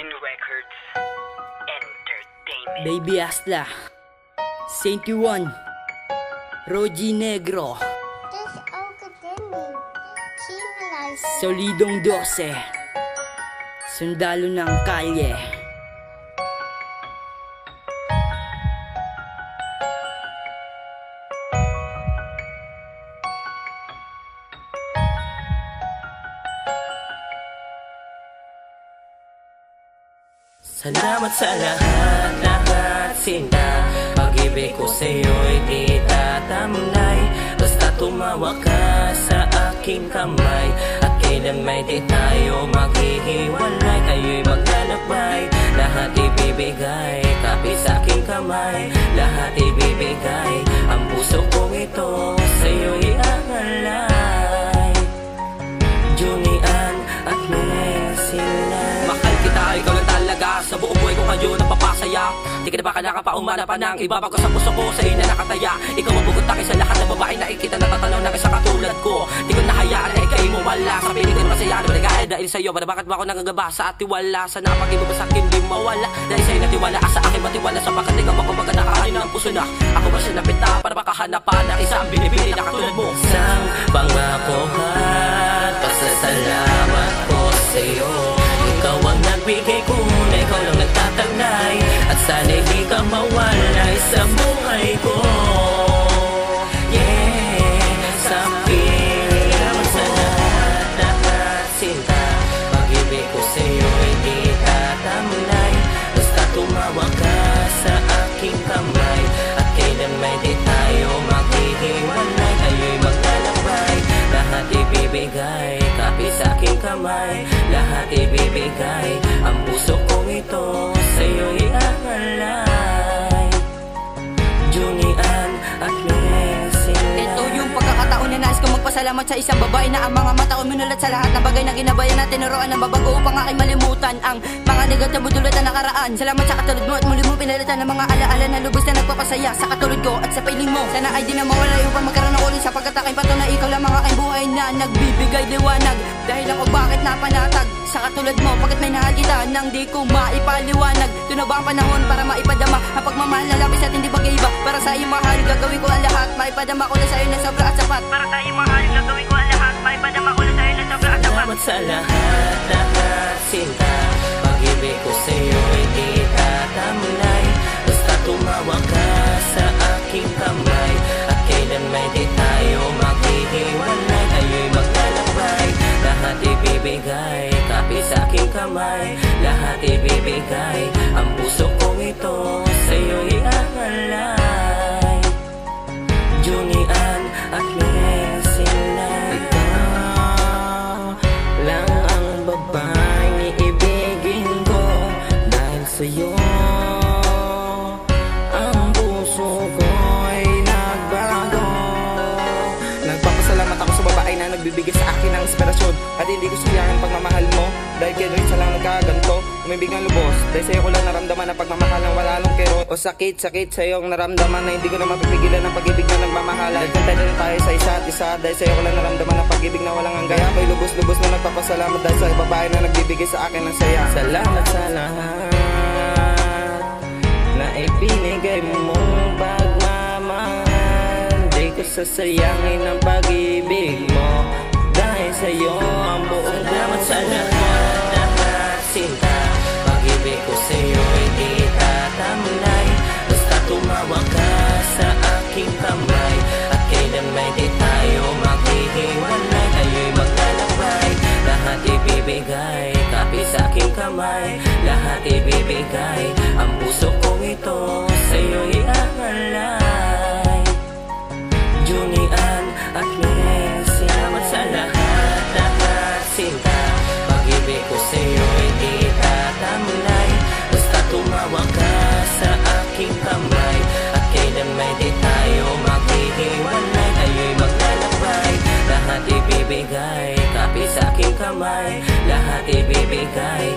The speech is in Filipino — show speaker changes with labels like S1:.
S1: Jasmine Records Entertainment.
S2: Baby Asla, Saint Juan, Roji Negro, Solidong 12, Sundalo ng Kalye.
S3: Salamat sa lahat, sinta. Pag-ibig ko sa'yo'y di tatamlay. Basta tumawa ka sa aking kamay. At kailan may di tayo maghihiwalay. Tayo'y maglalakbay, lahat ibibigay. Kapit sa aking kamay, lahat ibibigay. Ang puso kong ito sa'yo'y aangalay. Junian at Mercedes, mahal kita, ikaw lang talaga. Sa buong buhay ko kayo napapasaya. Di ka na ba kailangan pa umanapan ng iba? Bago sa puso ko sa ina nakataya. Ikaw ang bukod takin sa lahat ng babae na ikita natatanaw ng isang katulad ko. Di ko nahayaan na ikay mo wala. Sa piling ko na masaya na maligaya dahil sa'yo. Para bakit ba ako nangagabasa at tiwala? Sa napag-ibig mo sa akin di mawala. Dahil sa'yo natiwala sa akin matiwala. Sa bakit ikaw ako magkanakaan ng puso na ako ba siya napita para makahanapan ng isang binibili na katulad mo. Isang pangako at pasasalamat ko sa'yo. Ikaw ang nagbigay ko na ikaw lang nagtataglay. At sana'y di ka mawalay sa buhay ko. Yeah, sa piling sa lahat, sinta. Pag-ibig ko sa'yo'y di tatamlay. Basta tumawa ka sa aking kamay. At kailan may di tayo maghihiwalay. Tayo'y maglalakbay, lahat ibibigay. Kapit sa aking kamay, lahat ibibigay. Ang puso kong ito sa'yo'y aangalay. Junian at Mercedes.
S2: Ito yung pagkakataon na nais kong magpasalamat sa isang babae na ang mga mata ko minulat sa lahat ng bagay na ginabayan natin. Tinuruan ng babago upang aking malimutan ang mga negatibo tulad na nakaraan. Salamat sa katulad mo at muli mo pinalitan ng mga alaala na lubos na nagpapasaya sa katulad ko at sa piling mo. Sana ay di na mawala upang magkaroon ng ulit sapagkat aking patunay ikaw lang mga aking buhay na nagbibigay liwanag. Dahil lang o bakit napanatag sa katulad mo, pagkat may nahal kita nang di ko maipaliwanag. Ito na ba ang panahon para maipadama ang pagmamahal na labis at hindi bagay-iba? Para sa iyong mahal, gagawin ko ang lahat. Maipadama ko na sa iyo na sobra at sapat. Para sa iyong mahal, gagawin ko ang lahat. Maipadama ko na sa iyo na sobra at sapat.
S3: Salamat sa lahat, sinta. Pag-ibig ko sa'yo'y di tatamlay. Basta tumawa ka sa aking kamay. At kailan may di tayo maghihiwalay. Tayo'y maglalakbay, lahat ibibigay. Kapit sa aking kamay, lahat ibibigay. Ang puso kong ito sa'yo'y aangalay. Junian at Mercedes, ikaw lang ang babaeng iibigin ko. Dahil sa'yo ang puso ko'y nagbago.
S4: Nagpapasalamat ako sa babae na nagbibigay sa akin ng inspirasyon. At hindi ko sayangin pagmamahal mo. Dahil kayo rin sa lang nagkaganto. Umibig ng lubos. Dahil sa'yo ko lang naramdaman ang pagmamahal ng wala nang kirot. O sakit sa'yo ang naramdaman na hindi ko na mapipigilan ang pag-ibig na nagmamahala. Nagkantay na tayo sa isa't isa. Dahil sa'yo ko lang naramdaman ang pag-ibig na walang hanggan. Kaya ako'y lubos-lubos na nagpapasalamat dahil sa babae na nagbibigay sa akin ng saya.
S3: salamat sa lahat na ibinigay mong pagmamahal. Di ko sasayangin ang pag-ibig mo. Dahil sa'yo ang buong salamat sa lahat, sinta. Pag-ibig ko sa'yo'y di tatamlay. Basta tumawa ka sa aking kamay. At kailan may di tayo maghihiwalay. Tayo'y maglalakbay, lahat ibibigay. Kapit sa aking kamay, lahat ibibigay. Ang puso kong ito sa'yo'y aangalay. Junian at Mercedes, salamat sa lahat, sinta. Pag-ibig ko sa'yo'y di tatamlay. Basta tumawa ka sa aking kamay. At kailan may di tayo maghihiwalay. Tayo'y maglalakbay, lahat ibibigay. Kapit sa aking kamay, lahat ibibigay.